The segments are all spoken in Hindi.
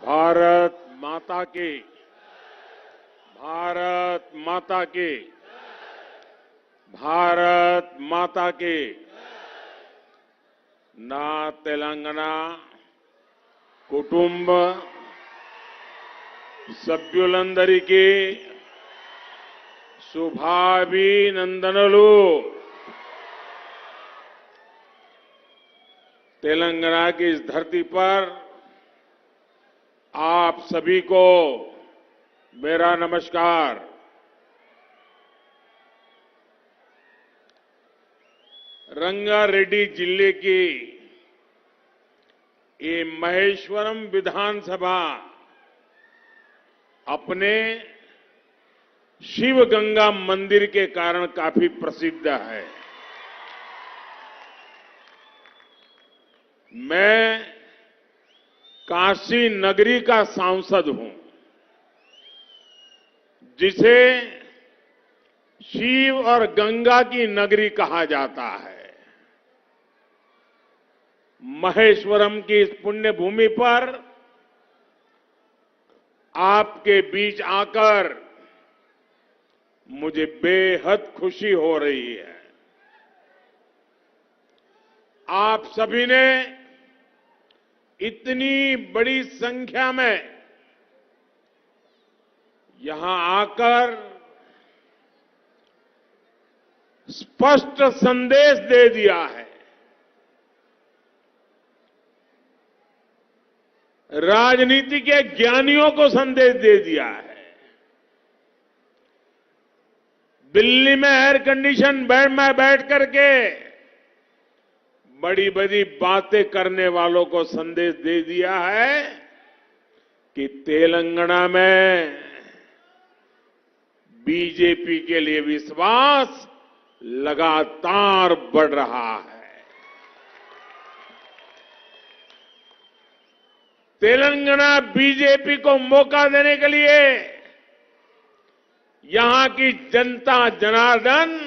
भारत माता की, भारत माता की, भारत माता की। ना తెలంగాణ కుటుంబ సభ్యులందరికీ శుభాభినందనలు। तेलंगाना की इस धरती पर आप सभी को मेरा नमस्कार। रंगारेड्डी जिले की ये महेश्वरम विधानसभा अपने शिव गंगा मंदिर के कारण काफी प्रसिद्ध है। मैं काशी नगरी का सांसद हूं, जिसे शिव और गंगा की नगरी कहा जाता है। महेश्वरम की इस पुण्य भूमि पर आपके बीच आकर मुझे बेहद खुशी हो रही है। आप सभी ने इतनी बड़ी संख्या में यहां आकर स्पष्ट संदेश दे दिया है। राजनीति के ज्ञानियों को संदेश दे दिया है। दिल्ली में एयर कंडीशन बेड में बैठ करके बड़ी बड़ी बातें करने वालों को संदेश दे दिया है कि तेलंगाना में बीजेपी के लिए विश्वास लगातार बढ़ रहा है। तेलंगाना बीजेपी को मौका देने के लिए यहां की जनता जनार्दन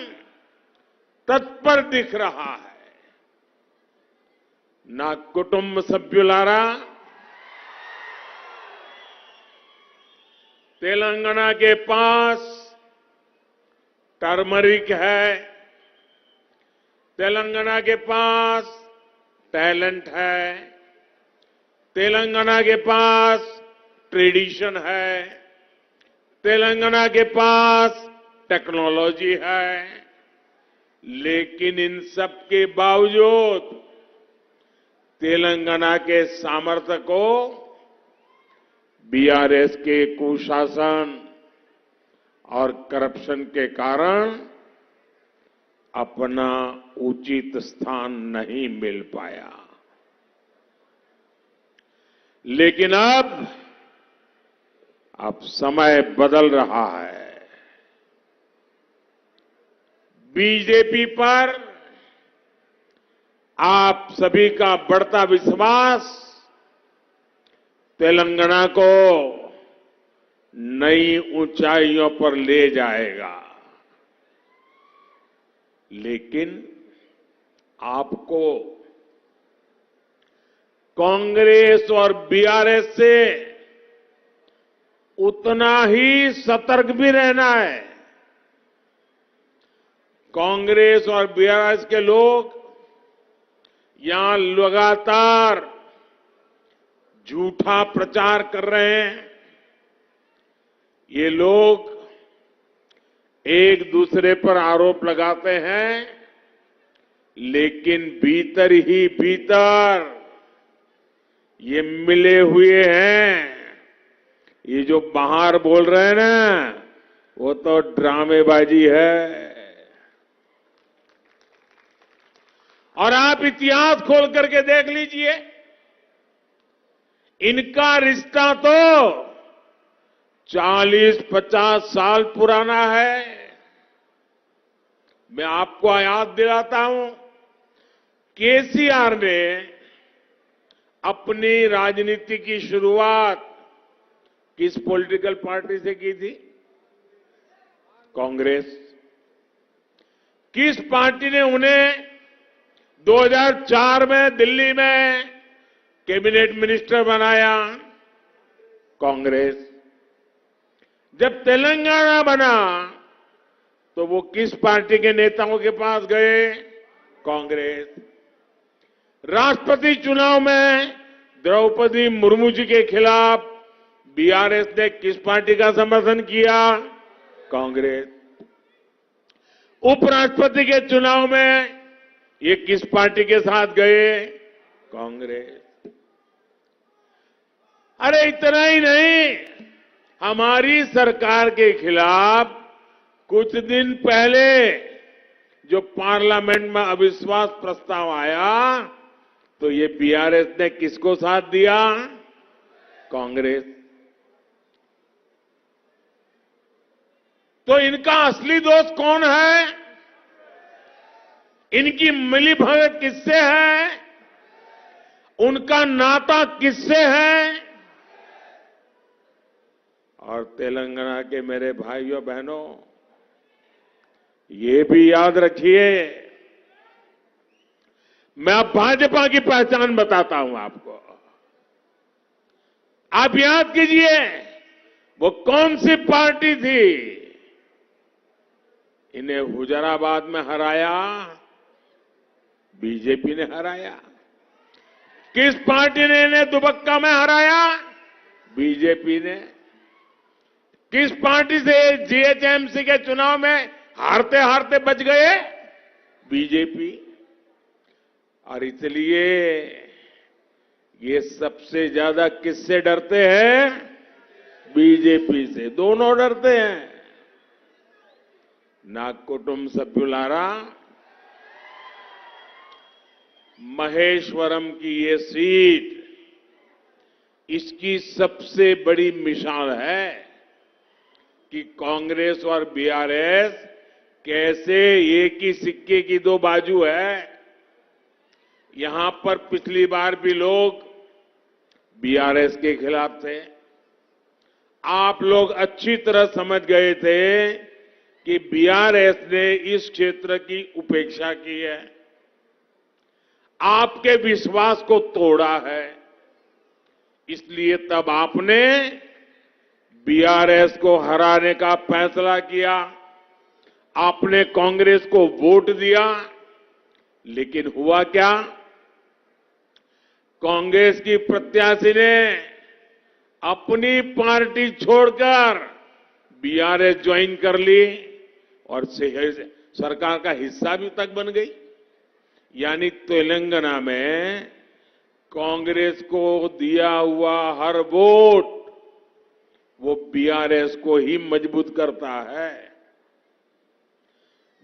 तत्पर दिख रहा है। ना कुटुंब सभ्युलारा, तेलंगाना के पास टर्मरिक है, तेलंगाना के पास टैलेंट है, तेलंगाना के पास ट्रेडिशन है, तेलंगाना के पास टेक्नोलॉजी है। लेकिन इन सब के बावजूद तेलंगाना के सामर्थ्य को बीआरएस के कुशासन और करप्शन के कारण अपना उचित स्थान नहीं मिल पाया। लेकिन अब समय बदल रहा है। बीजेपी पर आप सभी का बढ़ता विश्वास तेलंगाना को नई ऊंचाइयों पर ले जाएगा। लेकिन आपको कांग्रेस और बीआरएस से उतना ही सतर्क भी रहना है। कांग्रेस और बीआरएस के लोग यहां लगातार झूठा प्रचार कर रहे हैं। ये लोग एक दूसरे पर आरोप लगाते हैं, लेकिन भीतर ही भीतर ये मिले हुए हैं। ये जो बाहर बोल रहे हैं ना, वो तो ड्रामेबाजी है। और आप इतिहास खोल करके देख लीजिए, इनका रिश्ता तो 40-50 साल पुराना है। मैं आपको याद दिलाता हूं, केसीआर ने अपनी राजनीति की शुरुआत किस पॉलिटिकल पार्टी से की थी? कांग्रेस। किस पार्टी ने उन्हें 2004 में दिल्ली में कैबिनेट मिनिस्टर बनाया? कांग्रेस। जब तेलंगाना बना तो वो किस पार्टी के नेताओं के पास गए? कांग्रेस। राष्ट्रपति चुनाव में द्रौपदी मुर्मू जी के खिलाफ बीआरएस ने किस पार्टी का समर्थन किया? कांग्रेस। उपराष्ट्रपति के चुनाव में ये किस पार्टी के साथ गए? कांग्रेस। अरे इतना ही नहीं, हमारी सरकार के खिलाफ कुछ दिन पहले जो पार्लियामेंट में अविश्वास प्रस्ताव आया तो ये बीआरएस ने किसको साथ दिया? कांग्रेस। तो इनका असली दोस्त कौन है? इनकी मिलीभगत किससे है? उनका नाता किससे है? और तेलंगाना के मेरे भाइयों बहनों, ये भी याद रखिए, मैं अब भाजपा की पहचान बताता हूं आपको। आप याद कीजिए वो कौन सी पार्टी थी? इन्हें हुजराबाद में हराया बीजेपी ने हराया। किस पार्टी ने इन्हें दुबक्का में हराया? बीजेपी ने। किस पार्टी से जीएचएमसी के चुनाव में हारते हारते बच गए? बीजेपी। और इसलिए ये सबसे ज्यादा किससे डरते हैं? बीजेपी से। दोनों डरते हैं। ना कुटुंब सभ्युलारा, महेश्वरम की ये सीट इसकी सबसे बड़ी मिसाल है कि कांग्रेस और बीआरएस कैसे एक ही सिक्के की दो बाजू है। यहां पर पिछली बार भी लोग बीआरएस के खिलाफ थे। आप लोग अच्छी तरह समझ गए थे कि बीआरएस ने इस क्षेत्र की उपेक्षा की है, आपके विश्वास को तोड़ा है। इसलिए तब आपने बीआरएस को हराने का फैसला किया, आपने कांग्रेस को वोट दिया। लेकिन हुआ क्या? कांग्रेस की प्रत्याशी ने अपनी पार्टी छोड़कर बीआरएस ज्वाइन कर ली और सरकार का हिस्सा भी तक बन गई। यानी तेलंगाना में कांग्रेस को दिया हुआ हर वोट वो बीआरएस को ही मजबूत करता है।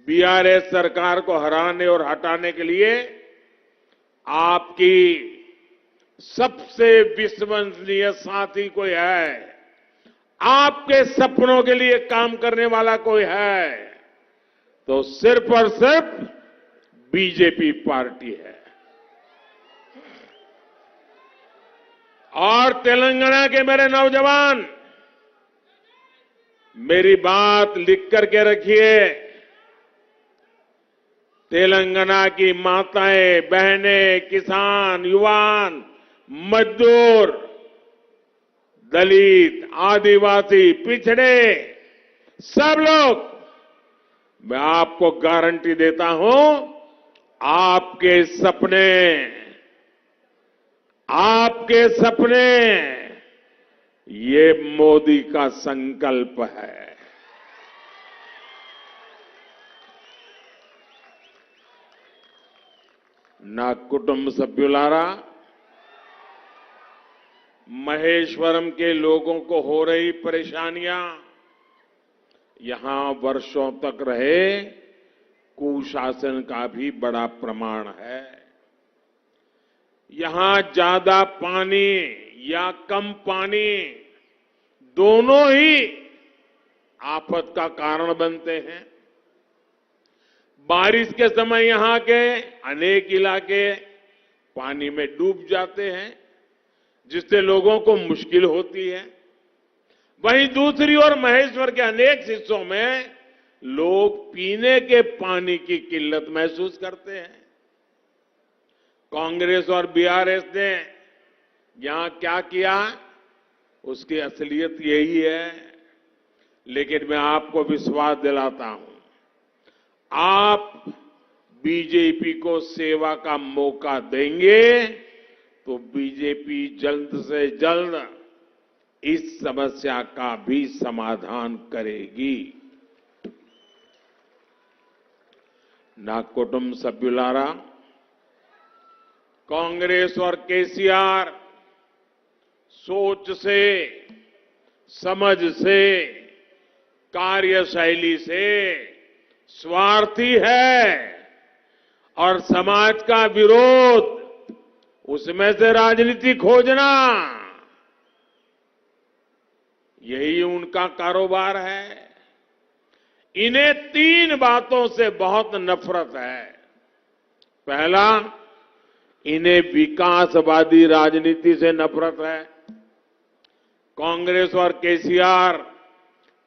बीआरएस सरकार को हराने और हटाने के लिए आपकी सबसे विश्वसनीय साथी कोई है, आपके सपनों के लिए काम करने वाला कोई है, तो सिर्फ और सिर्फ बीजेपी पार्टी है। और तेलंगाना के मेरे नौजवान, मेरी बात लिख करके रखिए। तेलंगाना की माताएं, बहनें, किसान, युवान, मजदूर, दलित, आदिवासी, पिछड़े, सब लोग, मैं आपको गारंटी देता हूं, आपके सपने ये मोदी का संकल्प है। ना कुटुंब सभ्युलारा, महेश्वरम के लोगों को हो रही परेशानियां यहां वर्षों तक रहे कुशासन का भी बड़ा प्रमाण है। यहां ज्यादा पानी या कम पानी दोनों ही आफत का कारण बनते हैं। बारिश के समय यहां के अनेक इलाके पानी में डूब जाते हैं, जिससे लोगों को मुश्किल होती है। वहीं दूसरी ओर महेश्वर के अनेक हिस्सों में लोग पीने के पानी की किल्लत महसूस करते हैं। कांग्रेस और बीआरएस ने यहां क्या किया? उसकी असलियत यही है। लेकिन मैं आपको विश्वास दिलाता हूं, आप बीजेपी को सेवा का मौका देंगे तो बीजेपी जल्द से जल्द इस समस्या का भी समाधान करेगी। నా కుటుంబ సభ్యులారా, कांग्रेस और केसीआर सोच से, समझ से, कार्यशैली से स्वार्थी है और समाज का विरोध, उसमें से राजनीति खोजना, यही उनका कारोबार है। इन्हें 3 बातों से बहुत नफरत है। पहला, इन्हें विकासवादी राजनीति से नफरत है। कांग्रेस और केसीआर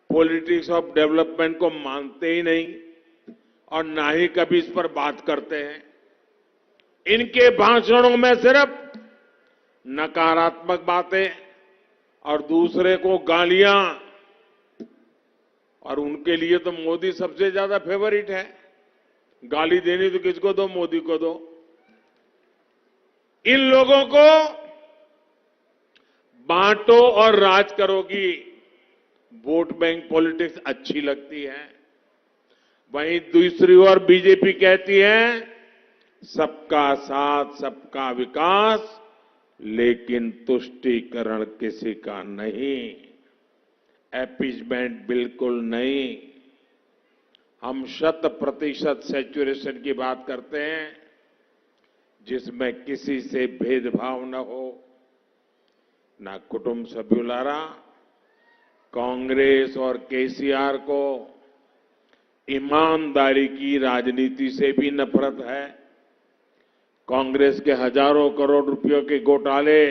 पॉलिटिक्स ऑफ डेवलपमेंट को मानते ही नहीं और ना ही कभी इस पर बात करते हैं। इनके भाषणों में सिर्फ नकारात्मक बातें और दूसरे को गालियां, और उनके लिए तो मोदी सबसे ज्यादा फेवरेट है। गाली देनी तो किसको दो, मोदी को दो। इन लोगों को बांटो और राज करो की वोट बैंक पॉलिटिक्स अच्छी लगती है। वहीं दूसरी ओर बीजेपी कहती है सबका साथ, सबका विकास, लेकिन तुष्टीकरण किसी का नहीं, अपीजमेंट बिल्कुल नहीं। हम 100% सैचुरेशन की बात करते हैं जिसमें किसी से भेदभाव न हो। ना कुटुंब सभ्युलारा, कांग्रेस और केसीआर को ईमानदारी की राजनीति से भी नफरत है। कांग्रेस के हजारों करोड़ रुपयों के घोटाले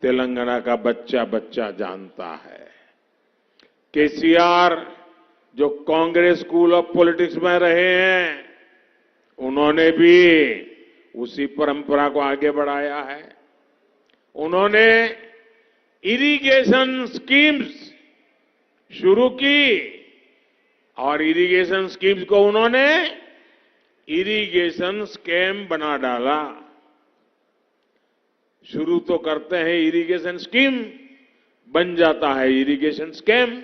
तेलंगाना का बच्चा बच्चा जानता है। केसीआर जो कांग्रेस स्कूल ऑफ पॉलिटिक्स में रहे हैं, उन्होंने भी उसी परंपरा को आगे बढ़ाया है। उन्होंने इरिगेशन स्कीम्स शुरू की और इरिगेशन स्कीम्स को उन्होंने इरिगेशन स्कैम बना डाला। शुरू तो करते हैं इरिगेशन स्कीम, बन जाता है इरिगेशन स्कैम।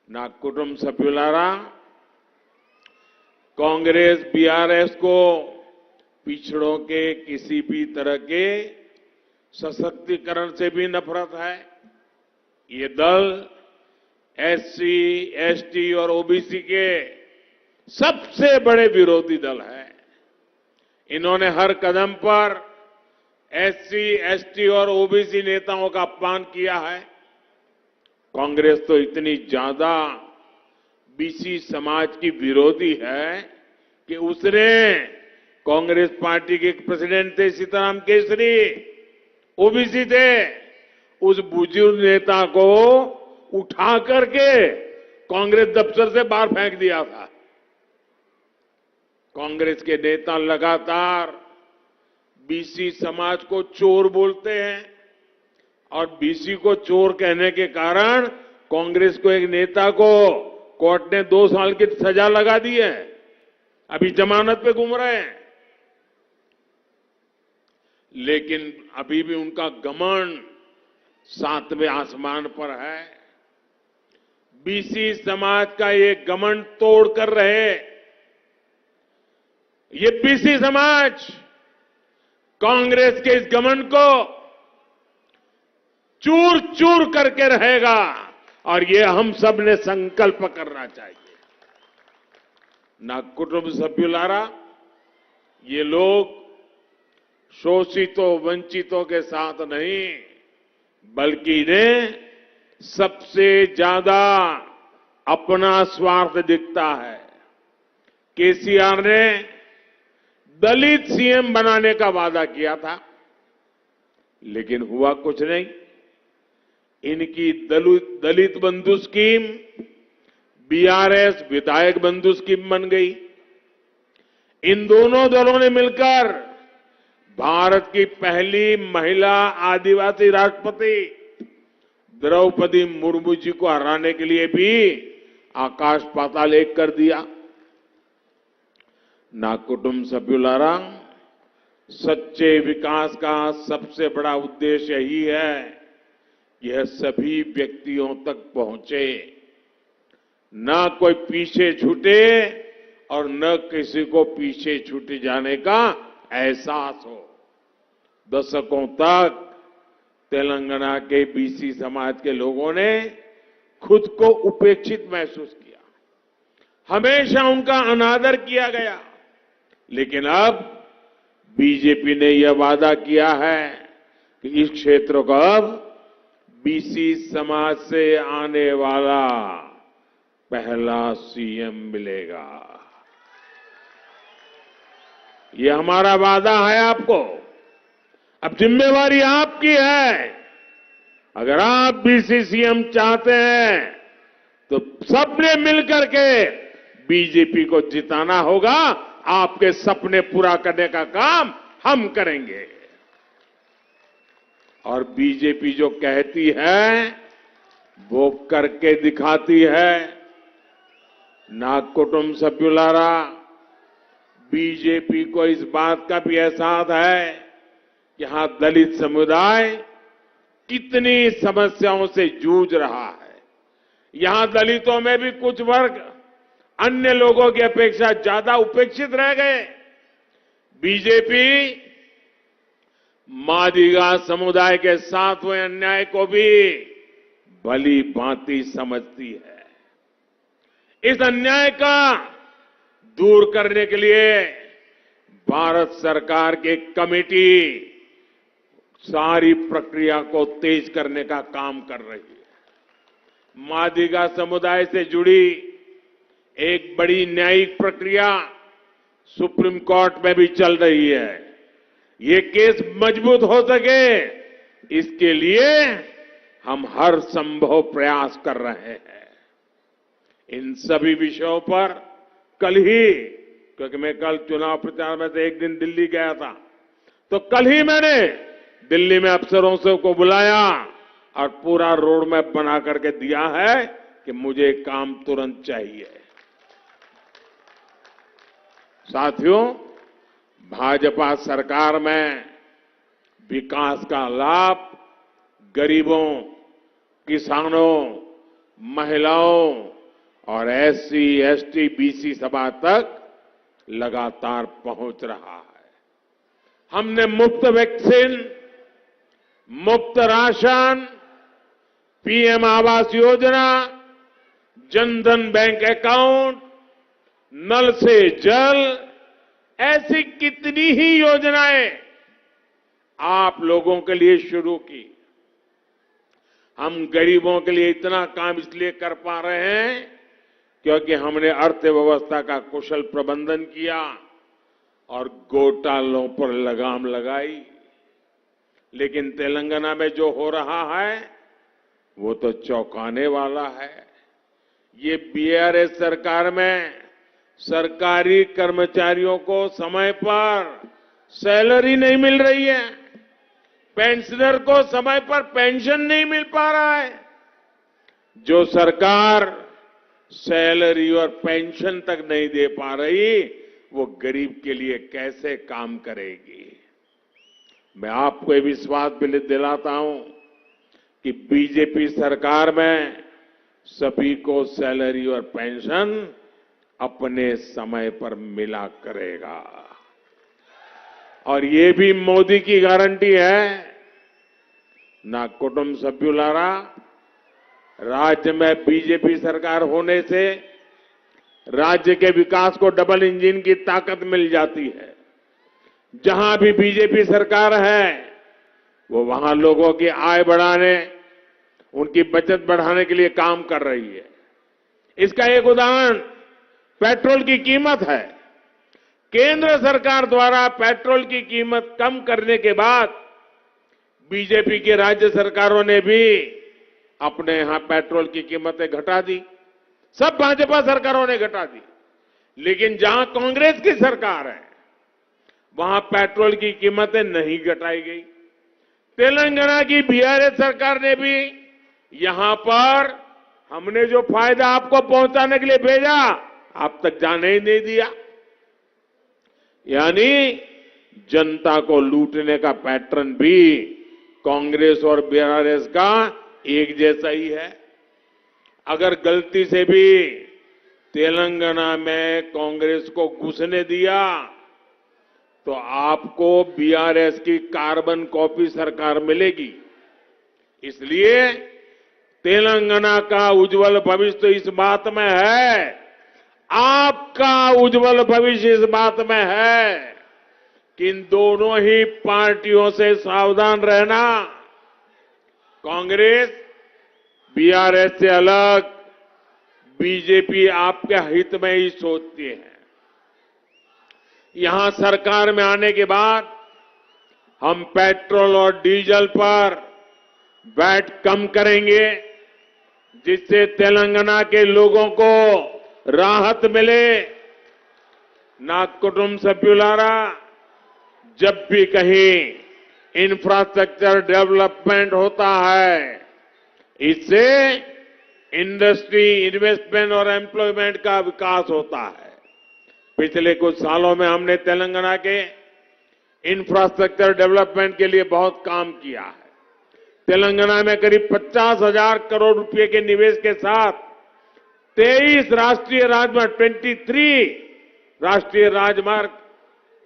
ना कुटुंब सभ्युलारा, कांग्रेस बीआरएस को पिछड़ों के किसी भी तरह के सशक्तिकरण से भी नफरत है। ये दल एससी, एसटी और ओबीसी के सबसे बड़े विरोधी दल है। इन्होंने हर कदम पर एससी, एसटी और ओबीसी नेताओं का अपमान किया है। कांग्रेस तो इतनी ज्यादा बीसी समाज की विरोधी है कि उसने, कांग्रेस पार्टी के प्रेसिडेंट थे सीताराम केसरी, ओबीसी थे, उस बुजुर्ग नेता को उठा करके कांग्रेस दफ्तर से बाहर फेंक दिया था। कांग्रेस के नेता लगातार बीसी समाज को चोर बोलते हैं और बीसी को चोर कहने के कारण कांग्रेस को एक नेता को कोर्ट ने 2 साल की सजा लगा दी है, अभी जमानत पे घूम रहे हैं। लेकिन अभी भी उनका घमंड 7वें आसमान पर है। बीसी समाज का ये घमंड तोड़ कर रहे। ये बीसी समाज कांग्रेस के इस घमंड को चूर चूर करके रहेगा और ये हम सब ने संकल्प करना चाहिए। ना कुटुंब सभ्युलारा, ये लोग शोषितों, वंचितों के साथ नहीं, बल्कि इन्हें सबसे ज्यादा अपना स्वार्थ दिखता है। केसीआर ने दलित सीएम बनाने का वादा किया था, लेकिन हुआ कुछ नहीं। इनकी दलित बंधु स्कीम बीआरएस विधायक बंधु स्कीम बन गई। इन दोनों दलों ने मिलकर भारत की पहली महिला आदिवासी राष्ट्रपति द्रौपदी मुर्मू जी को हराने के लिए भी आकाश पाताल एक कर दिया। ना कुटुंब सभ्युलारा, सच्चे विकास का सबसे बड़ा उद्देश्य यही है कि यह सभी व्यक्तियों तक पहुंचे, न कोई पीछे छूटे और न किसी को पीछे छूटे जाने का एहसास हो। दशकों तक तेलंगाना के बीसी समाज के लोगों ने खुद को उपेक्षित महसूस किया, हमेशा उनका अनादर किया गया। लेकिन अब बीजेपी ने यह वादा किया है कि इस क्षेत्र को अब बीसी समाज से आने वाला पहला सीएम मिलेगा। ये हमारा वादा है आपको। अब जिम्मेवारी आपकी है। अगर आप बीसी सीएम चाहते हैं तो सबने मिलकर के बीजेपी को जिताना होगा। आपके सपने पूरा करने का काम हम करेंगे। और बीजेपी जो कहती है वो करके दिखाती है। ना कुटुंब सभ्युलारा, बीजेपी को इस बात का भी एहसास है कि यहां दलित समुदाय कितनी समस्याओं से जूझ रहा है। यहां दलितों में भी कुछ वर्ग अन्य लोगों की अपेक्षा ज्यादा उपेक्षित रह गए। बीजेपी मादिगा समुदाय के साथ हुए अन्याय को भी भली भांति समझती है। इस अन्याय का दूर करने के लिए भारत सरकार की कमेटी सारी प्रक्रिया को तेज करने का काम कर रही है। मादिगा समुदाय से जुड़ी एक बड़ी न्यायिक प्रक्रिया सुप्रीम कोर्ट में भी चल रही है। ये केस मजबूत हो सके इसके लिए हम हर संभव प्रयास कर रहे हैं। इन सभी विषयों पर कल ही, क्योंकि मैं कल चुनाव प्रचार में से एक दिन दिल्ली गया था, तो कल ही मैंने दिल्ली में अफसरों से को बुलाया और पूरा रोड मैप बना करके दिया है कि मुझे काम तुरंत चाहिए। साथियों, भाजपा सरकार में विकास का लाभ गरीबों, किसानों, महिलाओं और एससी, एसटी, बीसी समाज तक लगातार पहुंच रहा है। हमने मुफ्त वैक्सीन, मुफ्त ration, PM Awas Yojana, Jan Dhan bank account, नल से जल, ऐसी कितनी ही योजनाएं आप लोगों के लिए शुरू की। हम गरीबों के लिए इतना काम इसलिए कर पा रहे हैं क्योंकि हमने अर्थव्यवस्था का कुशल प्रबंधन किया और घोटालों पर लगाम लगाई। लेकिन तेलंगाना में जो हो रहा है वो तो चौंकाने वाला है। ये बीआरएस सरकार में सरकारी कर्मचारियों को समय पर सैलरी नहीं मिल रही है, पेंशनर को समय पर पेंशन नहीं मिल पा रहा है। जो सरकार सैलरी और पेंशन तक नहीं दे पा रही वो गरीब के लिए कैसे काम करेगी। मैं आपको ये विश्वास भी दिलाता हूं कि बीजेपी सरकार में सभी को सैलरी और पेंशन अपने समय पर मिला करेगा। और ये भी मोदी की गारंटी है। ना कुटुंब सभ्युलारा, राज्य में बीजेपी सरकार होने से राज्य के विकास को डबल इंजन की ताकत मिल जाती है। जहां भी बीजेपी सरकार है वो वहां लोगों की आय बढ़ाने, उनकी बचत बढ़ाने के लिए काम कर रही है। इसका एक उदाहरण पेट्रोल की कीमत है। केंद्र सरकार द्वारा पेट्रोल की कीमत कम करने के बाद बीजेपी की राज्य सरकारों ने भी अपने यहां पेट्रोल की कीमतें घटा दी। सब भाजपा सरकारों ने घटा दी। लेकिन जहां कांग्रेस की सरकार है वहां पेट्रोल की कीमतें नहीं घटाई गई। तेलंगाना की बीआरएस सरकार ने भी यहां पर हमने जो फायदा आपको पहुंचाने के लिए भेजा, आप तक जाने ही नहीं दिया। यानी जनता को लूटने का पैटर्न भी कांग्रेस और बीआरएस का एक जैसा ही है। अगर गलती से भी तेलंगाना में कांग्रेस को घुसने दिया तो आपको बीआरएस की कार्बन कॉपी सरकार मिलेगी। इसलिए तेलंगाना का उज्जवल भविष्य तो इस बात में है, आपका उज्जवल भविष्य इस बात में है कि इन दोनों ही पार्टियों से सावधान रहना। कांग्रेस बीआरएस से अलग बीजेपी आपके हित में ही सोचती है। यहां सरकार में आने के बाद हम पेट्रोल और डीजल पर वैट कम करेंगे, जिससे तेलंगाना के लोगों को राहत मिले। ना कुटुंब सभ्युलारा, जब भी कहीं इंफ्रास्ट्रक्चर डेवलपमेंट होता है, इससे इंडस्ट्री, इन्वेस्टमेंट और एम्प्लॉयमेंट का विकास होता है। पिछले कुछ सालों में हमने तेलंगाना के इंफ्रास्ट्रक्चर डेवलपमेंट के लिए बहुत काम किया है। तेलंगाना में करीब 50,000 करोड़ रुपए के निवेश के साथ 23 राष्ट्रीय राजमार्ग, 23 राष्ट्रीय राजमार्ग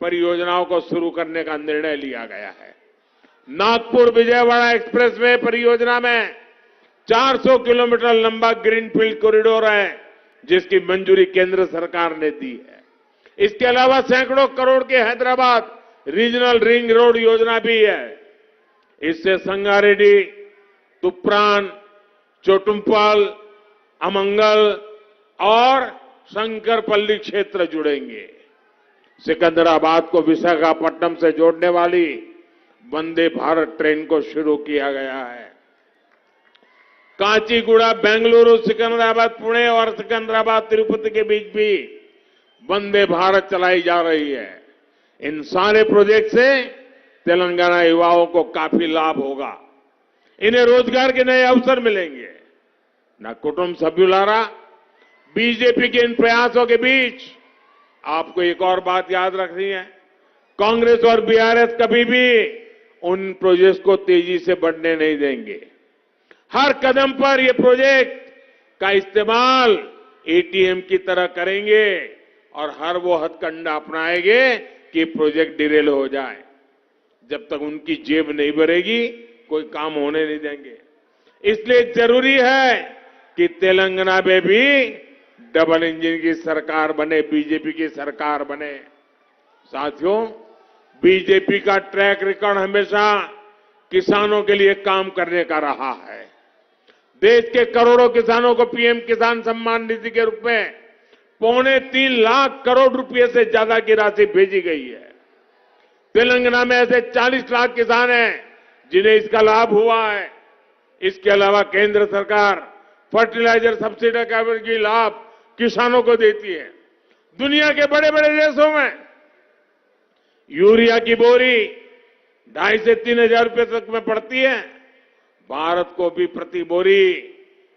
परियोजनाओं को शुरू करने का निर्णय लिया गया है। नागपुर विजयवाड़ा एक्सप्रेसवे परियोजना में 400 किलोमीटर लंबा ग्रीनफील्ड कॉरिडोर है, जिसकी मंजूरी केंद्र सरकार ने दी है। इसके अलावा सैकड़ों करोड़ के हैदराबाद रीजनल रिंग रोड योजना भी है। इससे संगारेड्डी, तुप्रान, चोटुम्पल, अमंगल और शंकरपल्ली क्षेत्र जुड़ेंगे। सिकंदराबाद को विशाखापट्टनम से जोड़ने वाली वंदे भारत ट्रेन को शुरू किया गया है। काचीगुड़ा, बेंगलुरु, सिकंदराबाद, पुणे और सिकंदराबाद, तिरुपति के बीच भी वंदे भारत चलाई जा रही है। इन सारे प्रोजेक्ट से तेलंगाना युवाओं को काफी लाभ होगा। इन्हें रोजगार के नए अवसर मिलेंगे। ना कुटुंब सभ्युलारा, बीजेपी के इन प्रयासों के बीच आपको एक और बात याद रखनी है, कांग्रेस और बीआरएस कभी भी उन प्रोजेक्ट को तेजी से बढ़ने नहीं देंगे। हर कदम पर ये प्रोजेक्ट का इस्तेमाल एटीएम की तरह करेंगे और हर वो हथकंडा अपनाएंगे कि प्रोजेक्ट डिरेल हो जाए। जब तक उनकी जेब नहीं भरेगी, कोई काम होने नहीं देंगे। इसलिए जरूरी है कि तेलंगाना में भी डबल इंजन की सरकार बने, बीजेपी की सरकार बने। साथियों, बीजेपी का ट्रैक रिकॉर्ड हमेशा किसानों के लिए काम करने का रहा है। देश के करोड़ों किसानों को पीएम किसान सम्मान निधि के रूप में 3.25 लाख करोड़ रुपए से ज्यादा की राशि भेजी गई है। तेलंगाना में ऐसे 40 लाख किसान हैं जिन्हें इसका लाभ हुआ है। इसके अलावा केंद्र सरकार फर्टिलाइजर सब्सिडी का भी लाभ किसानों को देती है। दुनिया के बड़े बड़े देशों में यूरिया की बोरी 2,500 से 3,000 रुपए तक में पड़ती है। भारत को भी प्रति बोरी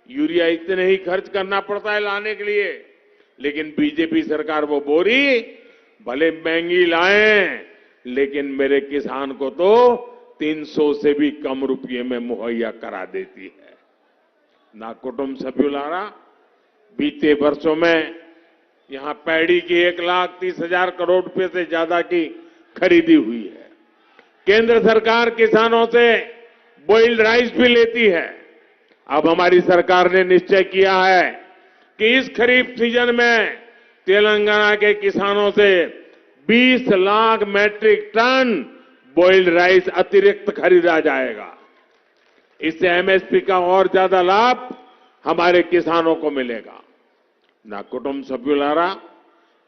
यूरिया इतने ही खर्च करना पड़ता है लाने के लिए, लेकिन बीजेपी सरकार वो बोरी भले महंगी लाए, लेकिन मेरे किसान को तो 300 से भी कम रुपये में मुहैया करा देती है। ना कुटुंब सभ्युलारा, बीते वर्षों में यहां पैडी की 1,30,000 करोड़ रुपए से ज्यादा की खरीदी हुई है। केंद्र सरकार किसानों से बॉइल्ड राइस भी लेती है। अब हमारी सरकार ने निश्चय किया है कि इस खरीफ सीजन में तेलंगाना के किसानों से 20 lakh metric ton boiled rice अतिरिक्त खरीदा जाएगा। इससे एमएसपी का और ज्यादा लाभ हमारे किसानों को मिलेगा। ना कुटुंब सभ्युलारा,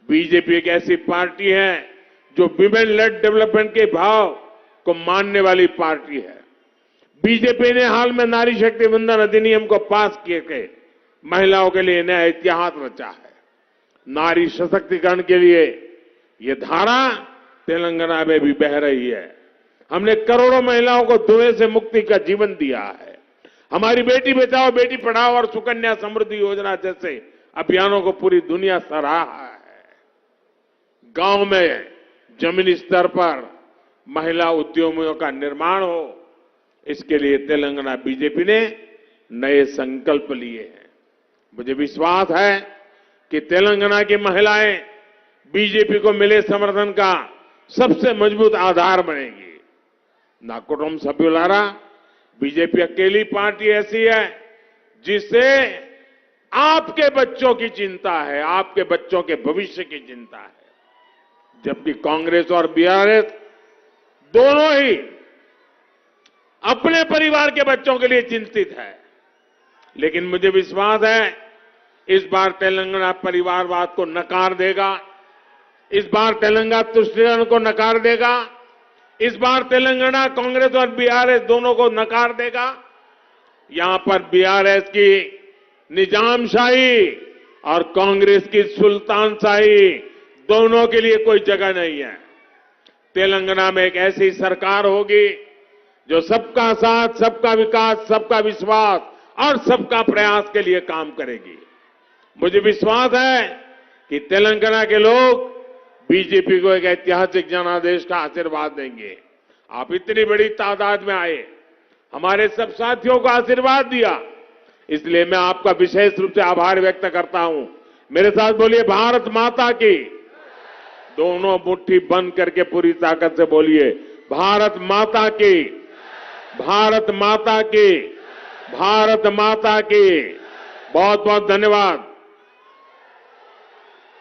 बीजेपी एक ऐसी पार्टी है जो विमेन लेड डेवलपमेंट के भाव को मानने वाली पार्टी है। बीजेपी ने हाल में नारी शक्ति वंदन अधिनियम को पास किए के महिलाओं के लिए नया इतिहास रचा है। नारी सशक्तिकरण के लिए ये धारा तेलंगाना में भी बह रही है। हमने करोड़ों महिलाओं को धुएं से मुक्ति का जीवन दिया है। हमारी बेटी बचाओ बेटी पढ़ाओ और सुकन्या समृद्धि योजना जैसे अभियानों को पूरी दुनिया सराहा है। गांव में जमीनी स्तर पर महिला उद्यमियों का निर्माण हो, इसके लिए तेलंगाना बीजेपी ने नए संकल्प लिए हैं। मुझे विश्वास है कि तेलंगाना की महिलाएं बीजेपी को मिले समर्थन का सबसे मजबूत आधार बनेगी। ना कुटुंब सभ्युलारा, बीजेपी अकेली पार्टी ऐसी है जिससे आपके बच्चों की चिंता है, आपके बच्चों के भविष्य की चिंता है। जबकि कांग्रेस और बीआरएस दोनों ही अपने परिवार के बच्चों के लिए चिंतित है। लेकिन मुझे विश्वास है इस बार तेलंगाना परिवारवाद को नकार देगा, इस बार तेलंगाना तुष्टिकरण को नकार देगा, इस बार तेलंगाना कांग्रेस और बीआरएस दोनों को नकार देगा। यहां पर बीआरएस की निजामशाही और कांग्रेस की सुल्तानशाही दोनों के लिए कोई जगह नहीं है। तेलंगाना में एक ऐसी सरकार होगी जो सबका साथ, सबका विकास, सबका विश्वास और सबका प्रयास के लिए काम करेगी। मुझे विश्वास है कि तेलंगाना के लोग बीजेपी को एक ऐतिहासिक जनादेश का आशीर्वाद देंगे। आप इतनी बड़ी तादाद में आए, हमारे सब साथियों को आशीर्वाद दिया, इसलिए मैं आपका विशेष रूप से आभार व्यक्त करता हूं। मेरे साथ बोलिए भारत माता की। दोनों मुट्ठी बंद करके पूरी ताकत से बोलिए भारत माता की, भारत माता की, भारत माता की। बहुत बहुत धन्यवाद।